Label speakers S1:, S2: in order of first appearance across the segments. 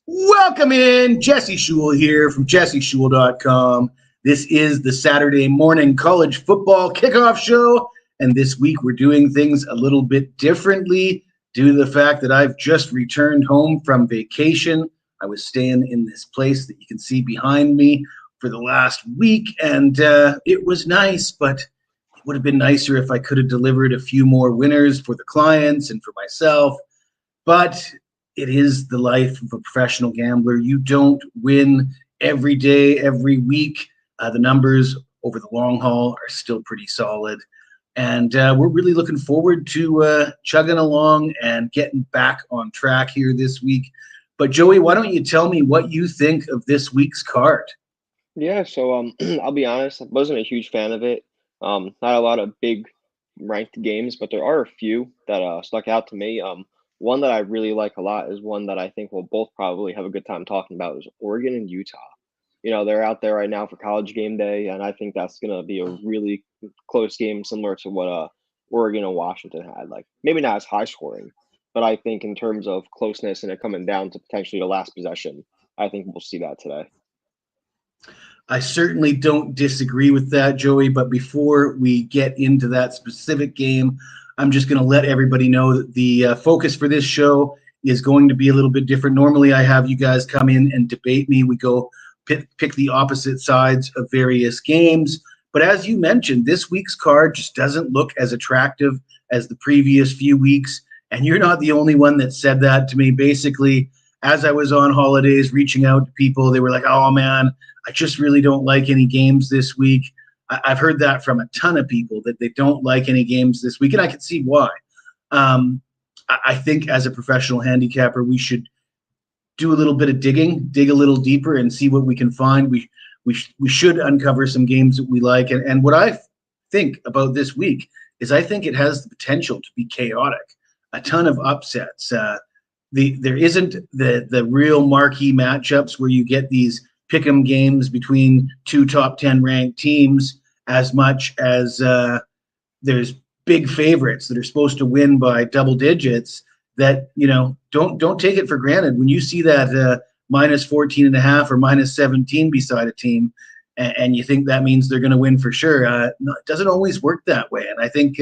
S1: Welcome in. Jesse Shule here from jesseshule.com. This is the Saturday morning college football kickoff show, and this week we're doing things a little bit differently due to the fact that I've just returned home from vacation. I was staying in this place that you can see behind me for the last week, and it was nice, but it would have been nicer if I could have delivered a few more winners for the clients and for myself. But it is the life of a professional gambler. You don't win every day, every week. The numbers over the long haul are still pretty solid. And we're really looking forward to chugging along and getting back on track here this week. But Joey, why don't you tell me what you think of this week's card?
S2: Yeah, so I'll be honest, I wasn't a huge fan of it. Not a lot of big ranked games, but there are a few that stuck out to me. One that I really like a lot is one that I think we'll both probably have a good time talking about is Oregon and Utah. They're out there right now for college game day, and I think that's gonna be a really close game, similar to what Oregon and Washington had. Like maybe not as high scoring, but I think in terms of closeness and it coming down to potentially the last possession, I think we'll see that today.
S1: I certainly don't disagree with that, Joey, but before we get into that specific game, I'm just going to let everybody know that the focus for this show is going to be a little bit different. Normally, I have you guys come in and debate me. We go pick the opposite sides of various games. But as you mentioned, this week's card just doesn't look as attractive as the previous few weeks. And you're not the only one that said that to me. Basically, as I was on holidays reaching out to people, they were like, oh, man, I just really don't like any games this week. I've heard that from a ton of people that they don't like any games this week, and I can see why. I think as a professional handicapper, we should do a little bit of digging, dig a little deeper, and see what we can find. We should uncover some games that we like. And what I think about this week is I think it has the potential to be chaotic. A ton of upsets. There isn't the real marquee matchups where you get these pick'em games between two top 10 ranked teams as much as there's big favorites that are supposed to win by double digits that, don't take it for granted. When you see that minus 14 and a half or minus 17 beside a team and you think that means they're going to win for sure, it doesn't always work that way. And I think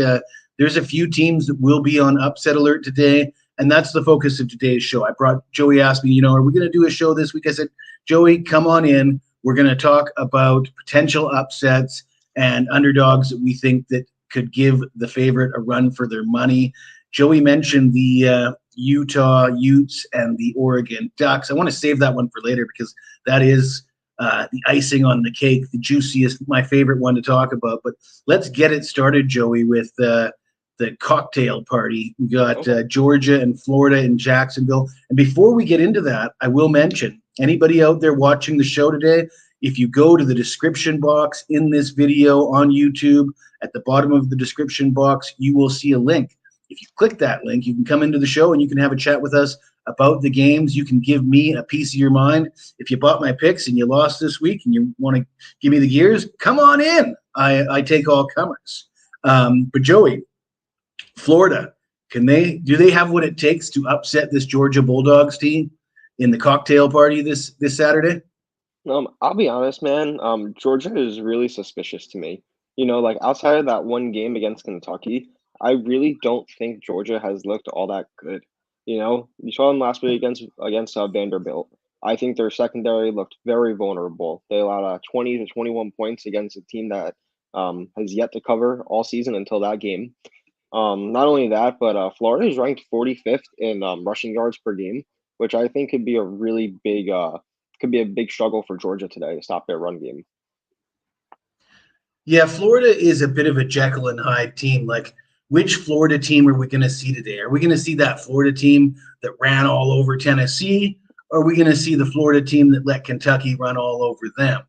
S1: there's a few teams that will be on upset alert today. And that's the focus of today's show. Joey asked me, are we going to do a show this week? I said, Joey, come on in. We're going to talk about potential upsets and underdogs that we think that could give the favorite a run for their money. Joey mentioned the Utah Utes and the Oregon Ducks. I want to save that one for later because that is the icing on the cake, the juiciest, my favorite one to talk about. But let's get it started, Joey, with the cocktail party. We got Georgia and Florida in Jacksonville. And before we get into that, I will mention anybody out there watching the show today, if you go to the description box in this video on YouTube, at the bottom of the description box, you will see a link. If you click that link, you can come into the show and you can have a chat with us about the games. You can give me a piece of your mind. If you bought my picks and you lost this week and you want to give me the gears, come on in. I take all comers. But Joey, Florida, do they have what it takes to upset this Georgia Bulldogs team in the cocktail party this Saturday?
S2: I'll be honest, man. Georgia is really suspicious to me. Like outside of that one game against Kentucky, I really don't think Georgia has looked all that good. You saw them last week against Vanderbilt. I think their secondary looked very vulnerable. They allowed 20 to 21 points against a team that has yet to cover all season until that game. Not only that, but Florida is ranked 45th in rushing yards per game, which I think could be a really big struggle for Georgia today to stop their run game.
S1: Yeah, Florida is a bit of a Jekyll and Hyde team. Like, which Florida team are we going to see today? Are we going to see that Florida team that ran all over Tennessee? Or are we going to see the Florida team that let Kentucky run all over them?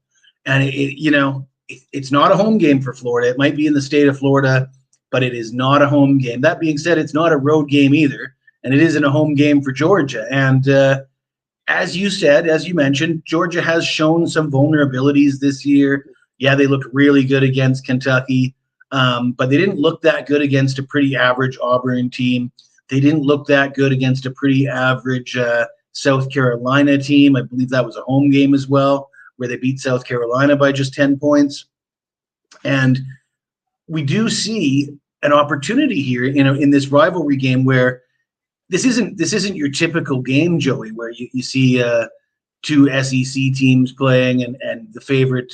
S1: And it's not a home game for Florida. It might be in the state of Florida, but it is not a home game. That being said, it's not a road game either, and it isn't a home game for Georgia. And as you mentioned, Georgia has shown some vulnerabilities this year. Yeah, they looked really good against Kentucky, but they didn't look that good against a pretty average Auburn team. They didn't look that good against a pretty average South Carolina team. I believe that was a home game as well, where they beat South Carolina by just 10 points. And we do see an opportunity here, in this rivalry game where this isn't your typical game, Joey, where you see two SEC teams playing and the favorite,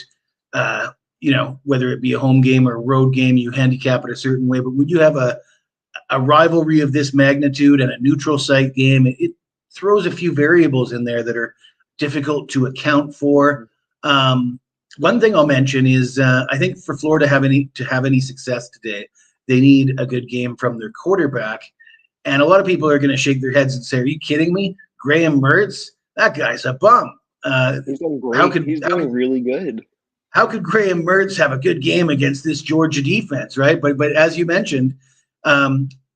S1: whether it be a home game or a road game, you handicap it a certain way. But when you have a rivalry of this magnitude and a neutral site game, it throws a few variables in there that are difficult to account for. One thing I'll mention is I think for Florida to have any success today, they need a good game from their quarterback. And a lot of people are going to shake their heads and say, "Are you kidding me? Graham Mertz? That guy's a bum."
S2: He's done great. He's doing really good.
S1: How could Graham Mertz have a good game against this Georgia defense, right? But as you mentioned,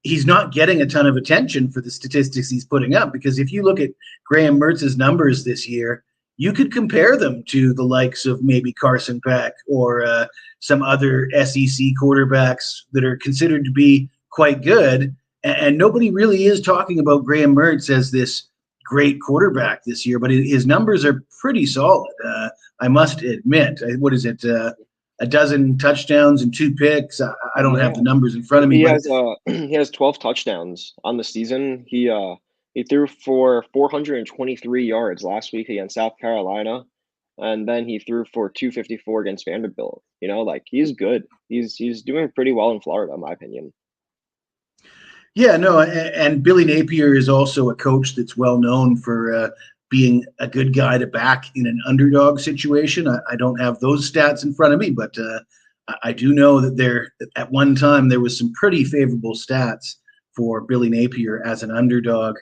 S1: he's not getting a ton of attention for the statistics he's putting up, because if you look at Graham Mertz's numbers this year, you could compare them to the likes of maybe Carson Beck or some other SEC quarterbacks that are considered to be quite good. And nobody really is talking about Graham Mertz as this great quarterback this year, but his numbers are pretty solid. I must admit. What is it? A dozen touchdowns and 2 picks. I don't have the numbers in front of me.
S2: He has 12 touchdowns on the season. He threw for 423 yards last week against South Carolina, and then he threw for 254 against Vanderbilt. He's good. He's doing pretty well in Florida, in my opinion.
S1: Yeah, no, and Billy Napier is also a coach that's well known for being a good guy to back in an underdog situation. I don't have those stats in front of me, but I do know that at one time there was some pretty favorable stats for Billy Napier as an underdog.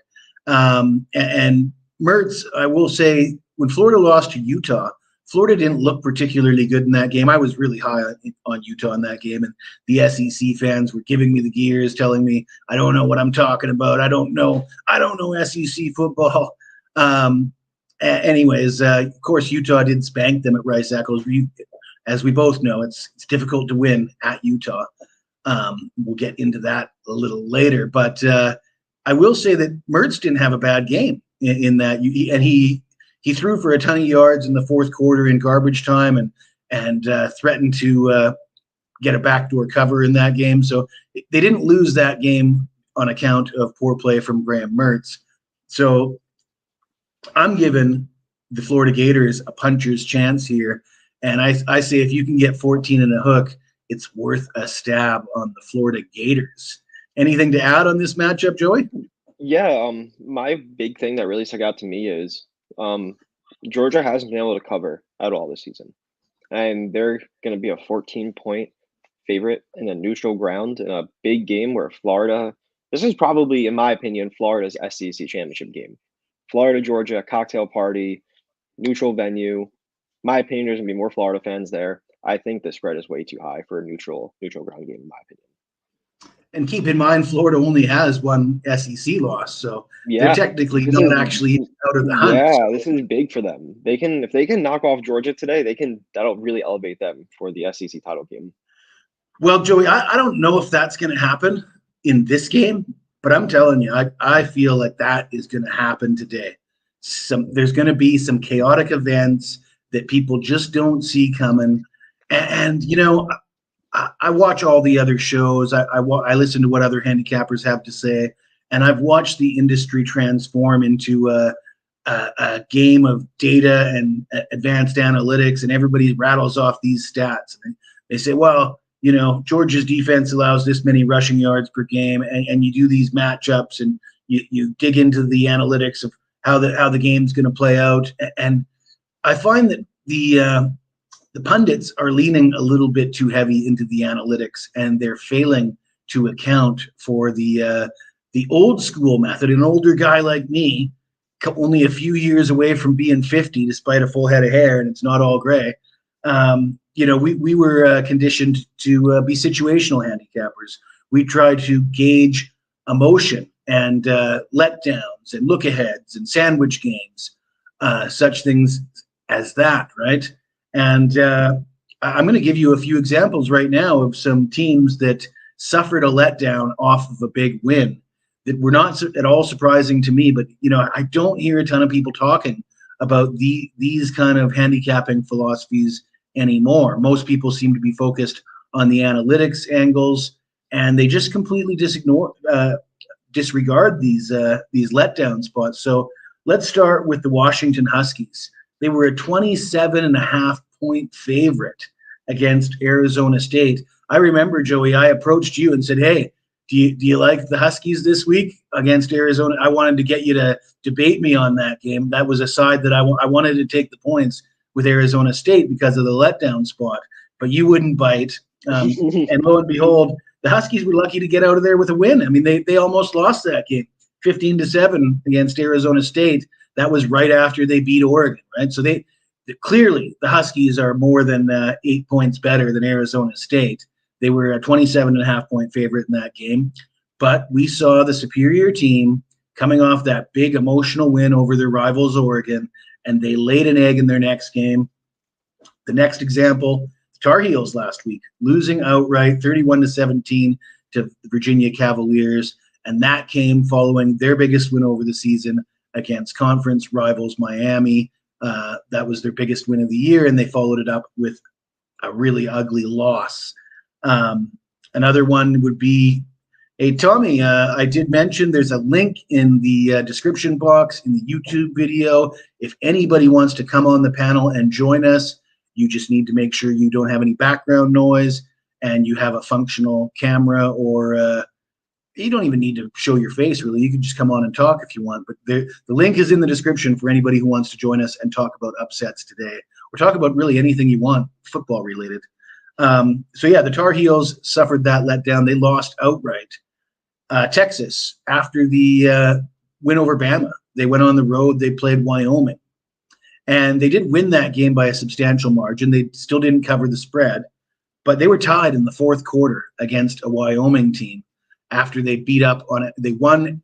S1: And Mertz, I will say, when Florida lost to Utah, Florida didn't look particularly good in that game. I was really high on Utah in that game, and the SEC fans were giving me the gears, telling me I don't know what I'm talking about. I don't know SEC football. Anyways, of course, Utah did spank them at Rice Eccles. As we both know, it's difficult to win at Utah. We'll get into that a little later, but I will say that Mertz didn't have a bad game in that, and he threw for a ton of yards in the fourth quarter in garbage time, and threatened to get a backdoor cover in that game. So they didn't lose that game on account of poor play from Graham Mertz. So I'm giving the Florida Gators a puncher's chance here, and I say if you can get 14 and a hook, it's worth a stab on the Florida Gators. Anything to add on this matchup, Joey?
S2: Yeah, my big thing that really stuck out to me is Georgia hasn't been able to cover at all this season, and they're going to be a 14-point favorite in a neutral ground in a big game where Florida. This is probably, in my opinion, Florida's SEC championship game. Florida, Georgia, cocktail party, neutral venue. My opinion, there's going to be more Florida fans there. I think the spread is way too high for a neutral ground game, in my opinion.
S1: And keep in mind, Florida only has one SEC loss, so they're technically not actually out of the hunt.
S2: Yeah, this is big for them. If they can knock off Georgia today, that'll really elevate them for the SEC title game.
S1: Well, Joey, I don't know if that's going to happen in this game, but I'm telling you, I feel like that is going to happen today. There's going to be some chaotic events that people just don't see coming, and I watch all the other shows. I listen to what other handicappers have to say, and I've watched the industry transform into a game of data and advanced analytics, and everybody rattles off these stats. And they say, well, Georgia's defense allows this many rushing yards per game, and you do these matchups, and you dig into the analytics of how the game's going to play out. And I find that the pundits are leaning a little bit too heavy into the analytics, and they're failing to account for the old school method. An older guy like me, only a few years away from being 50, despite a full head of hair, and it's not all gray. We were conditioned to be situational handicappers. We tried to gauge emotion and letdowns and look-aheads and sandwich games, such things as that, right? And I'm going to give you a few examples right now of some teams that suffered a letdown off of a big win. that were not at all surprising to me. But, I don't hear a ton of people talking about these kind of handicapping philosophies anymore. Most people seem to be focused on the analytics angles, and they just completely disregard these letdown spots. So let's start with the Washington Huskies. They were a 27.5-point favorite against Arizona State. I remember, Joey, I approached you and said, hey, do you like the Huskies this week against Arizona? I wanted to get you to debate me on that game. That was a side that I wanted to take the points with Arizona State because of the letdown spot, but you wouldn't bite. And lo and behold, the Huskies were lucky to get out of there with a win. I mean, they almost lost that game, 15-7 against Arizona State. That was right after they beat Oregon, right? So clearly the Huskies are more than 8 points better than Arizona State. They were a 27.5-point favorite in that game, but we saw the superior team coming off that big emotional win over their rivals Oregon, and they laid an egg in their next game. The next example, the Tar Heels last week, losing outright 31-17 to the Virginia Cavaliers, and that came following their biggest win over the season against conference rivals Miami. That was their biggest win of the year, and they followed it up with a really ugly loss. Another one would be, hey, Tommy, I did mention there's a link in the description box in the YouTube video. If anybody wants to come on the panel and join us, you just need to make sure you don't have any background noise and you have a functional camera, or you don't even need to show your face, really. You can just come on and talk if you want. But the link is in the description for anybody who wants to join us and talk about upsets today, or talk about really anything you want, football related. So yeah, the Tar Heels suffered that letdown. They lost outright. Texas, after the win over Bama, they went on the road. They played Wyoming, and they did win that game by a substantial margin. They still didn't cover the spread, but they were tied in the fourth quarter against a Wyoming team after they beat up on it. They won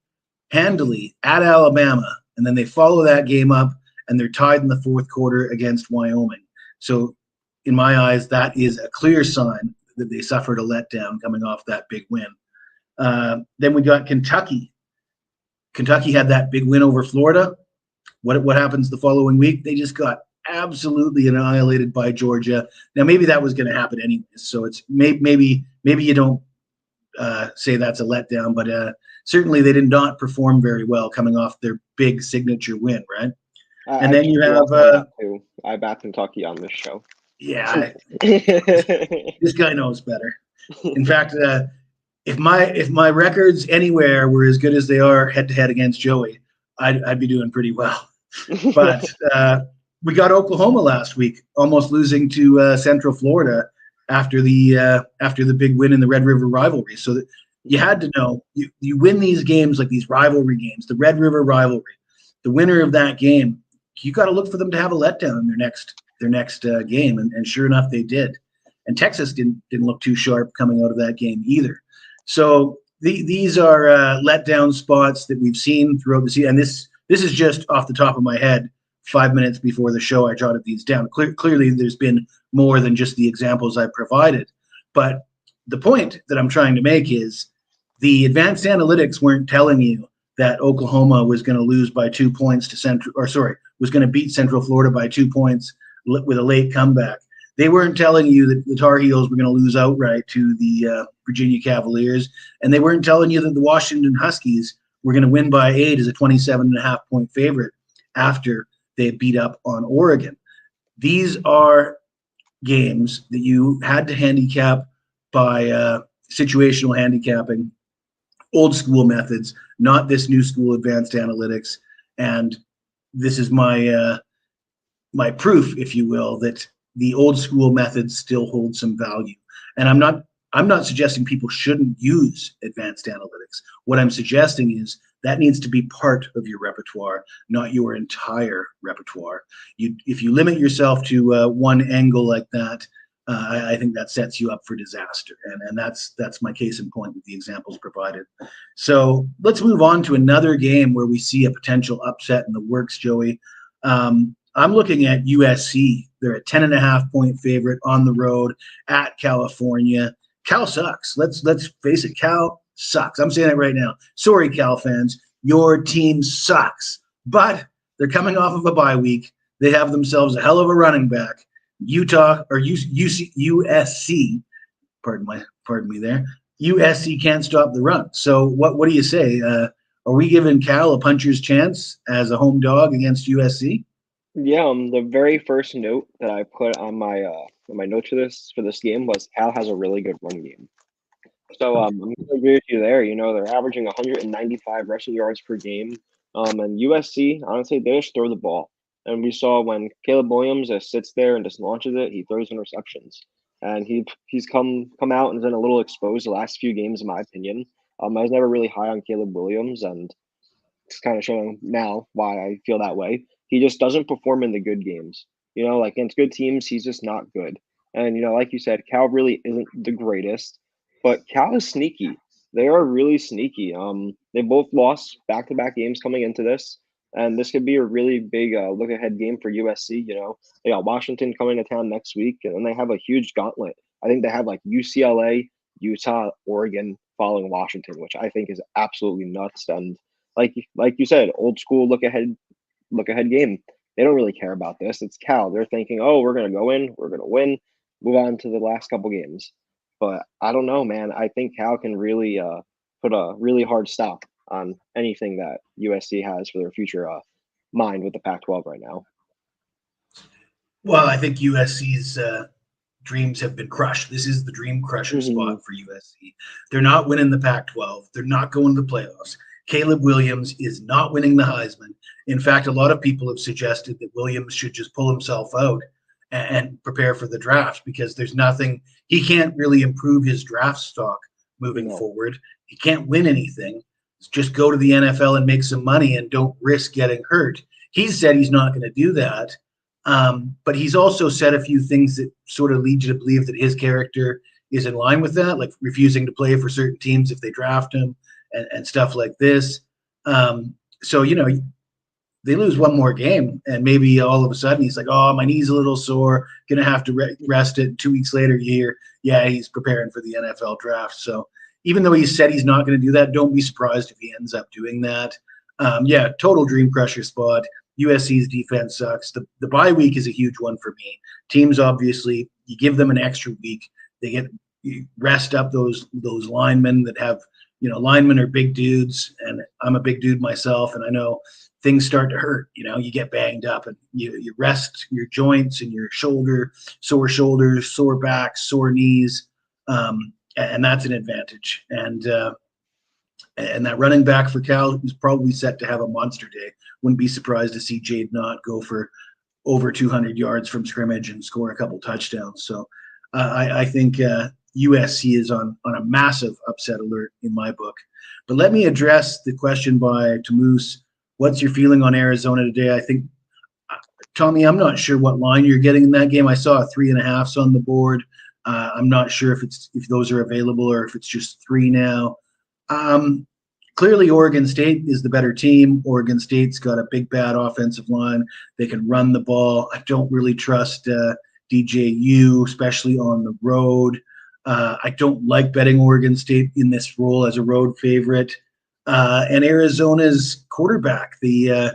S1: handily at Alabama, and then they follow that game up, and they're tied in the fourth quarter against Wyoming. So in my eyes, that is a clear sign that they suffered a letdown coming off that big win. Then we got Kentucky. Kentucky had that big win over Florida. What happens the following week? They just got absolutely annihilated by Georgia. Now, maybe that was going to happen anyways, so it's maybe you don't say that's a letdown, but certainly they did not perform very well coming off their big signature win, right? And then you have
S2: I backed Kentucky on this show.
S1: Yeah, this guy knows better. In fact, if my records anywhere were as good as they are head to head against Joey, I'd be doing pretty well. But we got Oklahoma last week, almost losing to Central Florida after the big win in the Red River rivalry. So that you had to know you win these games, like these rivalry games, the Red River rivalry. The winner of that game, you got to look for them to have a letdown in their next game, and sure enough, they did. And Texas didn't look too sharp coming out of that game either. So these are letdown spots that we've seen throughout the season. And this is just off the top of my head. 5 minutes before the show, I jotted these down. Clearly, there's been more than just the examples I provided. But the point that I'm trying to make is the advanced analytics weren't telling you that Oklahoma was going to lose by 2 points to was going to beat Central Florida by 2 points with a late comeback. They weren't telling you that the Tar Heels were going to lose outright to the Virginia Cavaliers, and they weren't telling you that the Washington Huskies were going to win by 8 as a 27.5-point favorite after they beat up on Oregon. These are games that you had to handicap by situational handicapping, old school methods, not this new school advanced analytics. And this is my proof, if you will, that the old school methods still hold some value. And I'm not suggesting people shouldn't use advanced analytics. What I'm suggesting is that needs to be part of your repertoire, not your entire repertoire. If you limit yourself to one angle like that, I think that sets you up for disaster. And that's my case in point with the examples provided. So let's move on to another game where we see a potential upset in the works, Joey. I'm looking at USC. They're a 10.5-point favorite on the road at California. Cal sucks. Let's face it. Cal sucks. I'm saying it right now. Sorry, Cal fans. Your team sucks. But they're coming off of a bye week. They have themselves a hell of a running back. Utah or USC, pardon me there. USC can't stop the run. So what do you say? Are we giving Cal a puncher's chance as a home dog against USC?
S2: Yeah, the very first note that I put on my notes for this game was Cal has a really good run game. So I'm gonna agree with you there. You know, they're averaging 195 rushing yards per game. And USC, honestly, they just throw the ball. And we saw when Caleb Williams just sits there and just launches it, he throws interceptions. And he's come out and been a little exposed the last few games, in my opinion. I was never really high on Caleb Williams, and it's kind of showing now why I feel that way. He just doesn't perform in the good games. You know, like against good teams, he's just not good. And you know, like you said, Cal really isn't the greatest, but Cal is sneaky. They are really sneaky. They both lost back-to-back games coming into this, and this could be a really big look-ahead game for USC. You know, they got Washington coming to town next week, and then they have a huge gauntlet. I think they have like UCLA, Utah, Oregon following Washington, which I think is absolutely nuts. And like you said, old school look ahead game. They don't really care about this. It's Cal. They're thinking, oh, we're gonna go in, we're gonna win, move on to the last couple games. But I don't know, man. I think Cal can really put a really hard stop on anything that USC has for their future mind with the Pac-12 right now.
S1: Well, I think USC's dreams have been crushed. This is the dream crusher spot for USC. They're not winning the Pac-12. They're not going to the playoffs. Caleb Williams is not winning the Heisman. In fact, a lot of people have suggested that Williams should just pull himself out and prepare for the draft because there's nothing. He can't really improve his draft stock moving forward. He can't win anything. Just go to the NFL and make some money and don't risk getting hurt. He's said he's not going to do that. But he's also said a few things that sort of lead you to believe that his character is in line with that, like refusing to play for certain teams if they draft him and stuff like this. So, you know, they lose one more game and maybe all of a sudden he's like, oh, my knee's a little sore, going to have to rest it. 2 weeks later, you hear, yeah, he's preparing for the NFL draft. So even though he said he's not going to do that, don't be surprised if he ends up doing that. Yeah, total dream crusher spot. USC's defense sucks. The bye week is a huge one for me. Teams, obviously, you give them an extra week. They get rest up those linemen that have, you know, linemen are big dudes, and I'm a big dude myself, and I know things start to hurt. You know, you get banged up, and you rest your joints and your sore shoulders, sore backs, sore knees, and that's an advantage. And that running back for Cal is probably set to have a monster day. Wouldn't be surprised to see Jade Knott go for over 200 yards from scrimmage and score a couple touchdowns. So I think USC is on a massive upset alert in my book. But let me address the question by Tamoose. What's your feeling on Arizona today? I think, Tommy, I'm not sure what line you're getting in that game. I saw 3.5s on the board. I'm not sure if those are available or if it's just 3 now. Clearly, Oregon State is the better team. Oregon State's got a big, bad offensive line. They can run the ball. I don't really trust DJU, especially on the road. I don't like betting Oregon State in this role as a road favorite. And Arizona's quarterback, the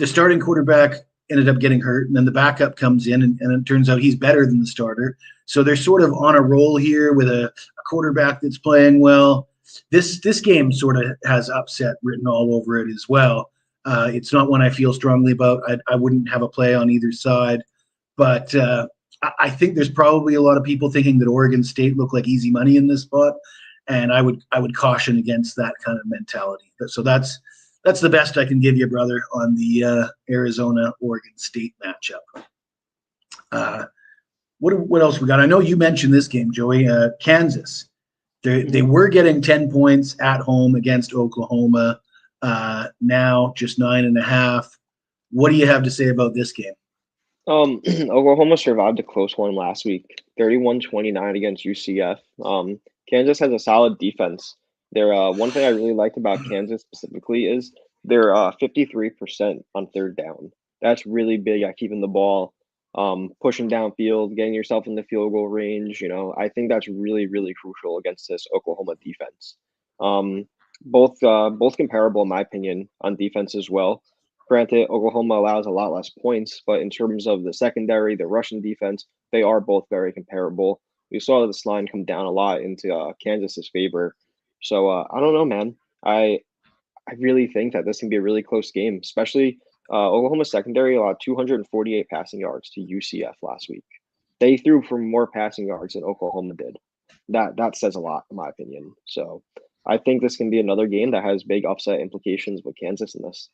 S1: starting quarterback ended up getting hurt, and then the backup comes in, and it turns out he's better than the starter. So they're sort of on a roll here with a quarterback that's playing well. This game sort of has upset written all over it as well. It's not one I feel strongly about. I wouldn't have a play on either side, but I think there's probably a lot of people thinking that Oregon State look like easy money in this spot, and I would caution against that kind of mentality. So that's the best I can give you, brother, on the Arizona-Oregon State matchup. What else we got? I know you mentioned this game, Joey. Kansas. They were getting 10 points at home against Oklahoma. Now just 9.5. What do you have to say about this game?
S2: Oklahoma survived a close one last week, 31-29 against UCF. Kansas has a solid defense. Their one thing I really liked about Kansas specifically is they're 53% on third down. That's really big at keeping the ball, pushing downfield, getting yourself in the field goal range. You know, I think that's really, really crucial against this Oklahoma defense. Both comparable in my opinion on defense as well. Granted, Oklahoma allows a lot less points, but in terms of the secondary, the Russian defense, they are both very comparable. We saw this line come down a lot into Kansas's favor. So I don't know, man. I really think that this can be a really close game, especially Oklahoma secondary allowed 248 passing yards to UCF last week. They threw for more passing yards than Oklahoma did. That says a lot, in my opinion. So I think this can be another game that has big upset implications with Kansas in this.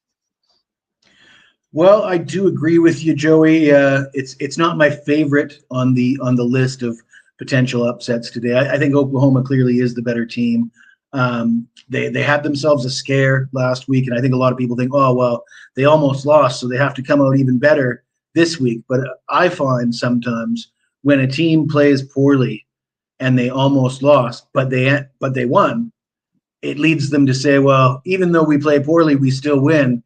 S1: Well, I do agree with you, Joey. It's not my favorite on the list of potential upsets today. I think Oklahoma clearly is the better team. They had themselves a scare last week, and I think a lot of people think, oh well, they almost lost, so they have to come out even better this week. But I find sometimes when a team plays poorly and they almost lost, but they won, it leads them to say, well, even though we play poorly, we still win.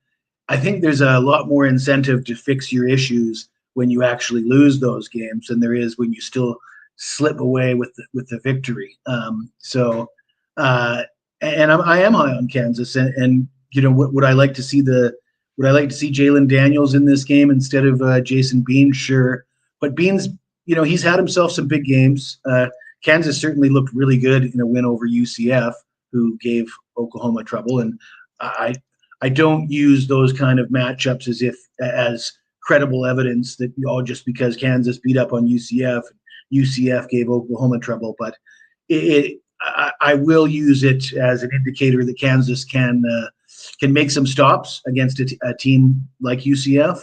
S1: I think there's a lot more incentive to fix your issues when you actually lose those games than there is when you still slip away with the victory. I am high on Kansas, and you know, would I like to see Jalen Daniels in this game instead of Jason Bean? Sure, but Bean's, you know, he's had himself some big games. Kansas certainly looked really good in a win over UCF, who gave Oklahoma trouble, and I don't use those kind of matchups as credible evidence that just because Kansas beat up on UCF gave Oklahoma trouble. But I will use it as an indicator that Kansas can make some stops against a team like UCF.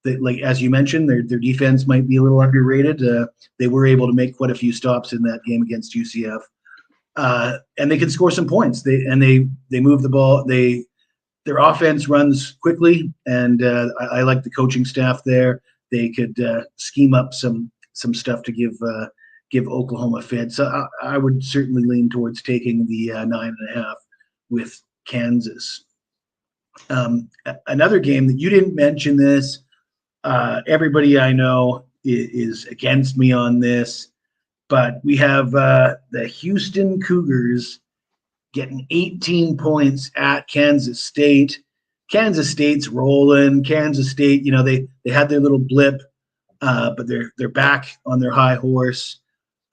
S1: That, like as you mentioned, their defense might be a little underrated. They were able to make quite a few stops in that game against UCF, and they can score some points. They move the ball. Their offense runs quickly, and I like the coaching staff there. They could scheme up some stuff to give Oklahoma fit. So I would certainly lean towards taking the 9.5 with Kansas. Another game that you didn't mention this. Everybody I know is against me on this, but we have the Houston Cougars getting 18 points at Kansas State. Kansas State's rolling. Kansas State, you know, they had their little blip, but they're back on their high horse.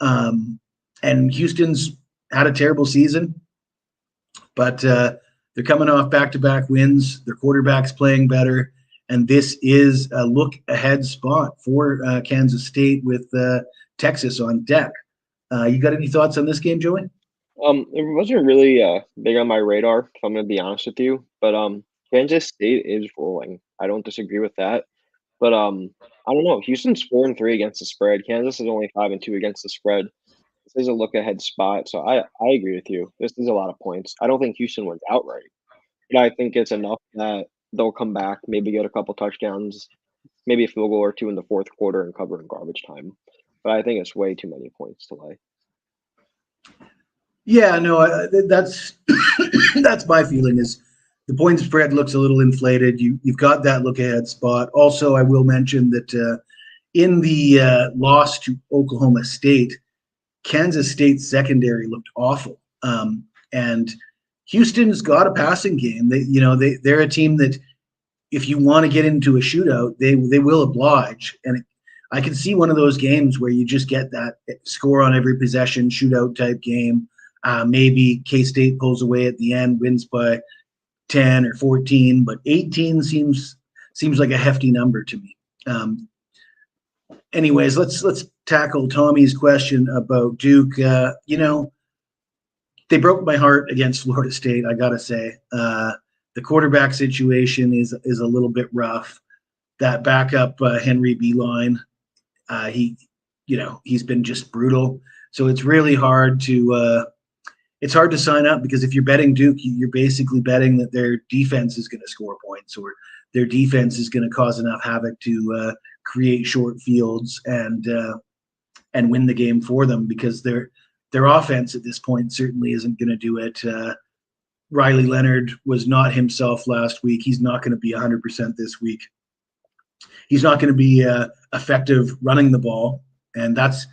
S1: And Houston's had a terrible season, but they're coming off back-to-back wins. Their quarterback's playing better, and this is a look-ahead spot for Kansas State with Texas on deck. You got any thoughts on this game, Joey?
S2: It wasn't really big on my radar, if I'm gonna be honest with you. But Kansas State is rolling. I don't disagree with that. But I don't know. Houston's 4-3 against the spread. Kansas is only 5-2 against the spread. This is a look ahead spot. So I agree with you. This is a lot of points. I don't think Houston wins outright, but I think it's enough that they'll come back, maybe get a couple touchdowns, maybe a field goal or two in the fourth quarter and cover in garbage time. But I think it's way too many points to lay.
S1: Yeah, no, that's that's my feeling. Is the point spread looks a little inflated. You've got that look ahead spot. Also, I will mention that in the loss to Oklahoma State, Kansas State's secondary looked awful, and Houston's got a passing game. They're a team that if you want to get into a shootout, they will oblige. And I can see one of those games where you just get that score on every possession shootout type game. Maybe K-State pulls away at the end, wins by 10 or 14, but 18 seems like a hefty number to me. Anyways, let's tackle Tommy's question about Duke. They broke my heart against Florida State, I gotta say. The quarterback situation is a little bit rough. That backup Henry Beeline, he's been just brutal. So it's really hard to sign up, because if you're betting Duke, you're basically betting that their defense is going to score points, or their defense is going to cause enough havoc to create short fields and win the game for them, because their offense at this point certainly isn't going to do it. Riley Leonard was not himself last week. He's not going to be 100% this week. He's not going to be effective running the ball, and that's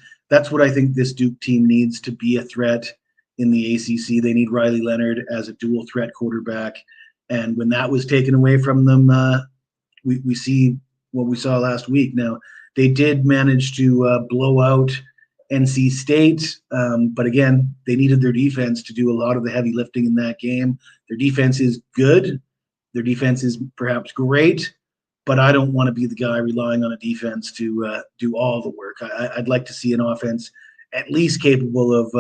S1: what I think this Duke team needs to be a threat. in the ACC. They need Riley Leonard as a dual threat quarterback. And when that was taken away from them, we see what we saw last week. Now, they did manage to blow out NC State, but again, they needed their defense to do a lot of the heavy lifting in that game. Their defense is good. Their defense is perhaps great, but I don't want to be the guy relying on a defense to do all the work. I'd like to see an offense at least capable of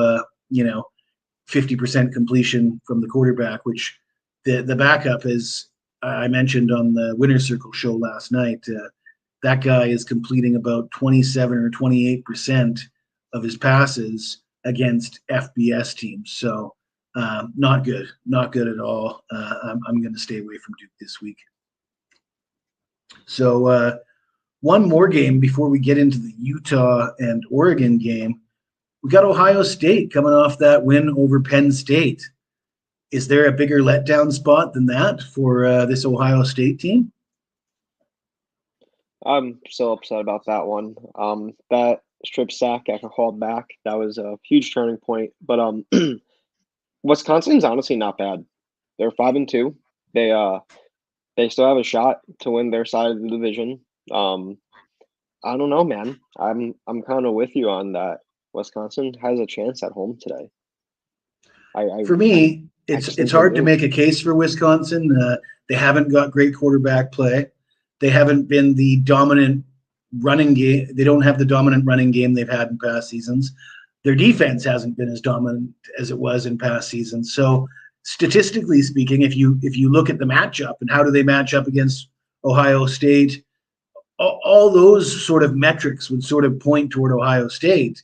S1: 50% completion from the quarterback, which the backup, as I mentioned on the Winner's Circle show last night, that guy is completing about 27 or 28% of his passes against FBS teams. So not good at all. I'm going to stay away from Duke this week. So one more game before we get into the Utah and Oregon game. We got Ohio State coming off that win over Penn State. Is there a bigger letdown spot than that for this Ohio State team?
S2: I'm so upset about that one. That strip sack got called back. That was a huge turning point. But Wisconsin's honestly not bad. They're 5-2. They still have a shot to win their side of the division. I don't know, man. I'm kind of with you on that. Wisconsin has a chance at home today.
S1: For me, it's hard to make a case for Wisconsin. They haven't got great quarterback play. They haven't been the dominant running game. They don't have the dominant running game they've had in past seasons. Their defense hasn't been as dominant as it was in past seasons. So statistically speaking, if you look at the matchup and how do they match up against Ohio State, all those sort of metrics would sort of point toward Ohio State.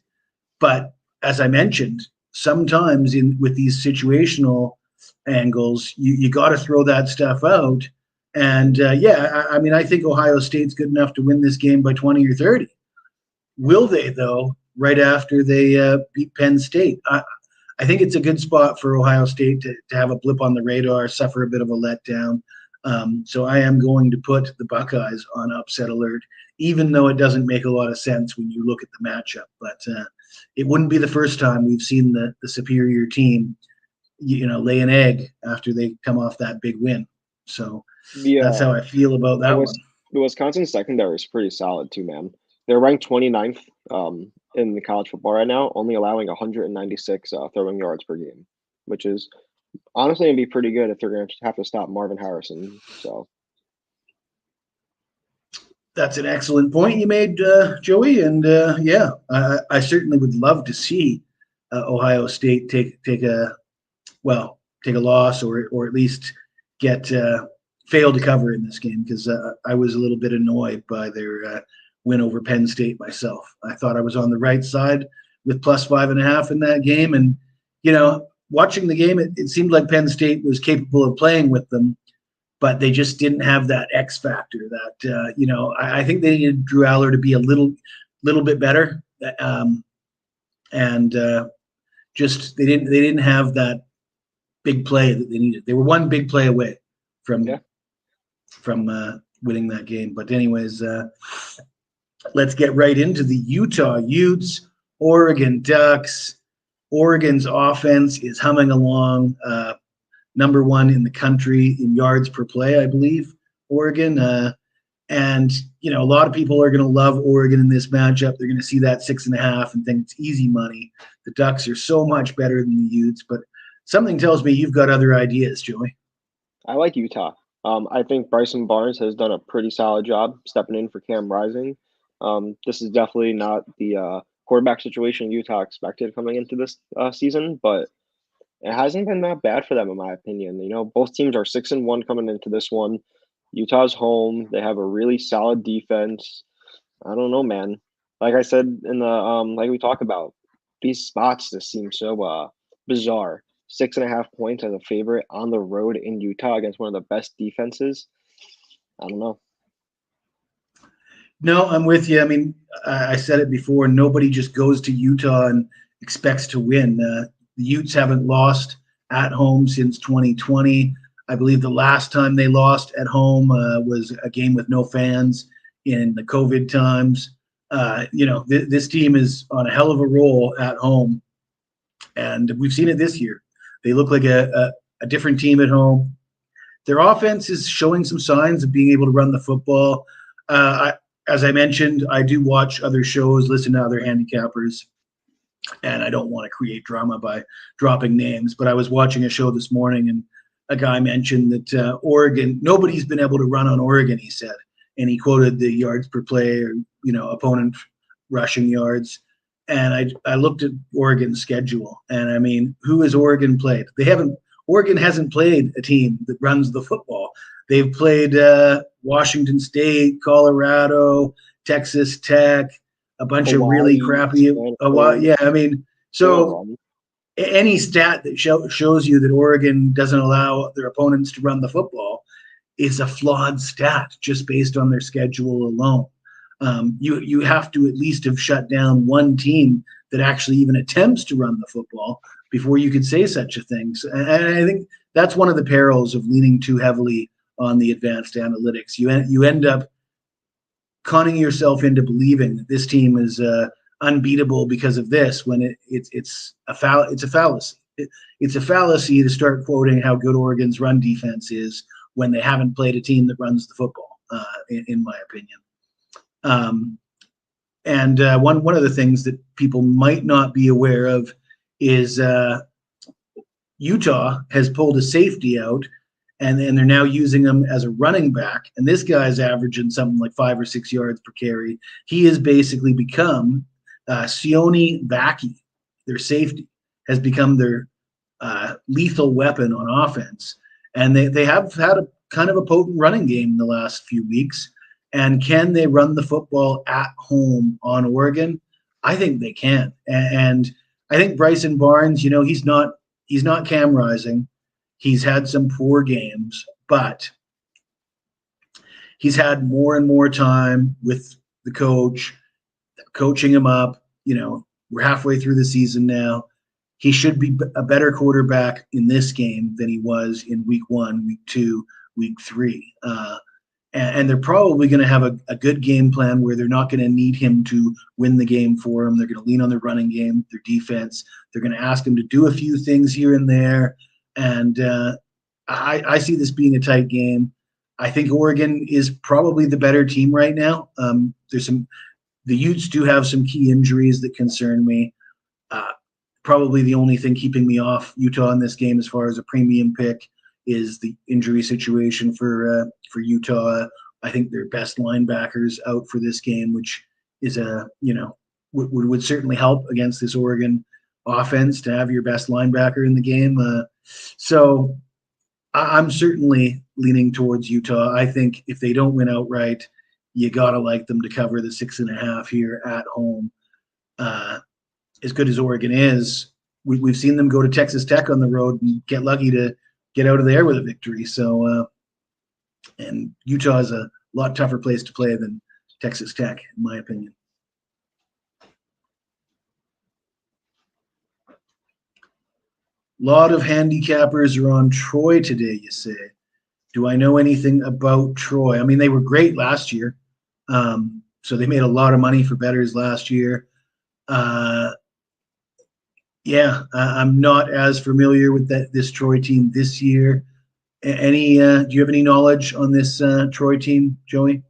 S1: But as I mentioned, sometimes with these situational angles, you got to throw that stuff out. And I think Ohio State's good enough to win this game by 20 or 30. Will they, though, right after they beat Penn State? I think it's a good spot for Ohio State to have a blip on the radar, suffer a bit of a letdown. So I am going to put the Buckeyes on upset alert, even though it doesn't make a lot of sense when you look at the matchup. But it wouldn't be the first time we've seen the superior team, lay an egg after they come off that big win. So that's how I feel about that one.
S2: The Wisconsin secondary is pretty solid too, man. They're ranked 29th in the college football right now, only allowing 196 throwing yards per game, which is honestly going to be pretty good if they're going to have to stop Marvin Harrison. So
S1: that's an excellent point you made, Joey. And I certainly would love to see Ohio State take a loss or at least get fail to cover in this game, because I was a little bit annoyed by their win over Penn State myself. I thought I was on the right side with plus 5.5 in that game. And, watching the game, it seemed like Penn State was capable of playing with them, but they just didn't have that X factor that, I think they needed Drew Aller to be a little bit better. Just they didn't have that big play that they needed. They were one big play away from winning that game. But anyways, let's get right into the Utah Utes, Oregon Ducks. Oregon's offense is humming along, number one in the country in yards per play, I believe, Oregon. And a lot of people are going to love Oregon in this matchup. They're going to see that 6.5 and think it's easy money. The Ducks are so much better than the Utes, but something tells me you've got other ideas, Joey.
S2: I like Utah. I think Bryson Barnes has done a pretty solid job stepping in for Cam Rising. This is definitely not the quarterback situation Utah expected coming into this season, but it hasn't been that bad for them, in my opinion. Both teams are 6-1 coming into this one. Utah's home. They have a really solid defense. I don't know, man. Like I said in the like we talked about, these spots just seem so bizarre. 6.5 points as a favorite on the road in Utah against one of the best defenses. I don't know.
S1: No, I'm with you. I mean, I said it before. Nobody just goes to Utah and expects to win. The Utes haven't lost at home since 2020. I believe the last time they lost at home was a game with no fans in the COVID times. This team is on a hell of a roll at home. And we've seen it this year. They look like a different team at home. Their offense is showing some signs of being able to run the football. As I mentioned, I do watch other shows, listen to other handicappers, and I don't want to create drama by dropping names, but I was watching a show this morning and a guy mentioned that Oregon, nobody's been able to run on Oregon, he said. And he quoted the yards per play or, opponent rushing yards. And I looked at Oregon's schedule, and I mean, who has Oregon played? Oregon hasn't played a team that runs the football. They've played Washington State, Colorado, Texas Tech, a bunch of really crappy. Yeah, I mean, so any stat that shows you that Oregon doesn't allow their opponents to run the football is a flawed stat just based on their schedule alone. You have to at least have shut down one team that actually even attempts to run the football before you could say such a thing. And I think that's one of the perils of leaning too heavily on the advanced analytics. You end up conning yourself into believing that this team is unbeatable because of this, when it's a fallacy. It's a fallacy to start quoting how good Oregon's run defense is when they haven't played a team that runs the football, in my opinion. One of the things that people might not be aware of is Utah has pulled a safety out, and they're now using him as a running back. And this guy's averaging something like 5 or 6 yards per carry. He has basically become Sione Vaki, their safety, has become their lethal weapon on offense. And they have had a kind of a potent running game in the last few weeks. And can they run the football at home on Oregon? I think they can. And I think Bryson Barnes, he's not Cam Rising. He's had some poor games, but he's had more and more time with the coach, coaching him up. We're halfway through the season now. He should be a better quarterback in this game than he was in week 1, week 2, week 3. And they're probably going to have a good game plan where they're not going to need him to win the game for them. They're going to lean on their running game, their defense. They're going to ask him to do a few things here and there. And I see this being a tight game. I think Oregon is probably the better team right now. The Utes do have some key injuries that concern me. Probably the only thing keeping me off Utah in this game as far as a premium pick is the injury situation for Utah. I think their best linebackers out for this game, which is would certainly help against this Oregon offense to have your best linebacker in the game. So I'm certainly leaning towards Utah. I think if they don't win outright, you gotta like them to cover the 6.5 here at home. As good as Oregon is, we've seen them go to Texas Tech on the road and get lucky to get out of there with a victory. So, and Utah is a lot tougher place to play than Texas Tech, in my opinion. A lot of handicappers are on Troy today, you say. Do I know anything about Troy? I mean, they were great last year. So they made a lot of money for bettors last year. I'm not as familiar with this Troy team this year. Do you have any knowledge on this Troy team, Joey?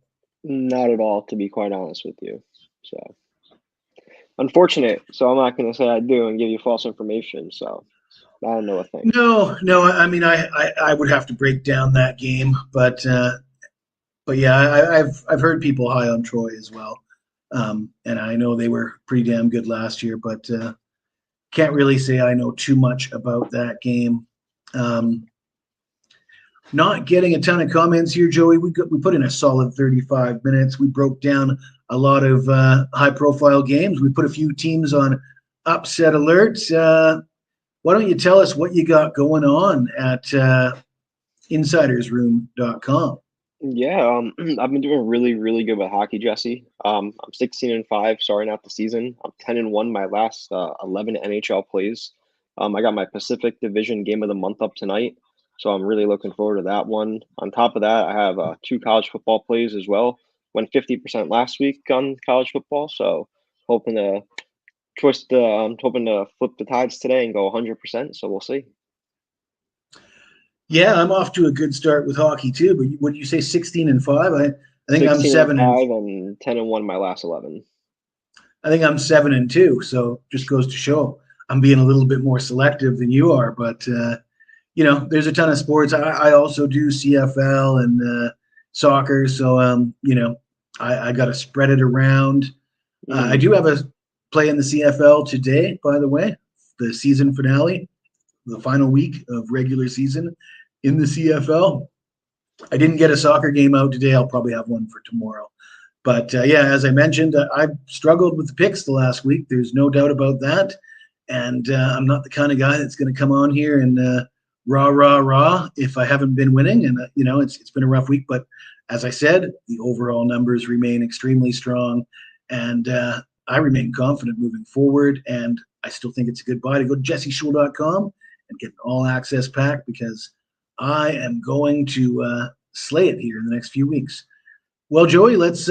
S2: Not at all, to be quite honest with you. So unfortunate. So I'm not going to say I do and give you false information. So I don't know a thing.
S1: No. I mean, I would have to break down that game, but yeah, I've heard people high on Troy as well, and I know they were pretty damn good last year, but can't really say I know too much about that game. Not getting a ton of comments here, Joey. We put in a solid 35 minutes. We broke down a lot of high-profile games. We put a few teams on upset alerts. Why don't you tell us what you got going on at insidersroom.com?
S2: Yeah, I've been doing really, really good with hockey, Jesse. I'm 16-5, starting out the season. I'm 10-1 my last 11 NHL plays. I got my Pacific Division Game of the Month up tonight, so I'm really looking forward to that one. On top of that, I have 2 college football plays as well. Went 50% last week on college football, so hoping to I'm hoping to flip the tides today and go 100%. So we'll see.
S1: Yeah, I'm off to a good start with hockey too. But would you say 16-5? I think I'm
S2: 16 and
S1: 7 and
S2: 5 and 10 and 1 my last 11.
S1: I think I'm 7-2. So just goes to show I'm being a little bit more selective than you are. But there's a ton of sports. I also do CFL and soccer. So I got to spread it around. I do have a play in the CFL today, by the way, the season finale, the final week of regular season in the CFL. I didn't get a soccer game out today. I'll probably have one for tomorrow. But as I mentioned, I've struggled with the picks the last week. There's no doubt about that. And I'm not the kind of guy that's going to come on here and rah if I haven't been winning. And it's been a rough week. But as I said, the overall numbers remain extremely strong, and I remain confident moving forward. And I still think it's a good buy to go to jesseshul.com and get an all-access pack, because I am going to slay it here in the next few weeks. Well, Joey, let's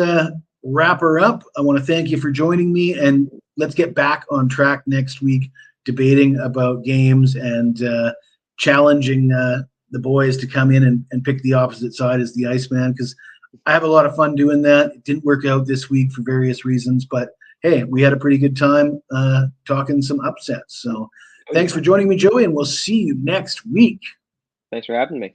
S1: wrap her up. I want to thank you for joining me, and let's get back on track next week, debating about games and challenging the boys to come in and pick the opposite side as the Iceman, because I have a lot of fun doing that. It didn't work out this week for various reasons, but hey, we had a pretty good time talking some upsets. So thanks for joining me, Joey, and we'll see you next week.
S2: Thanks for having me.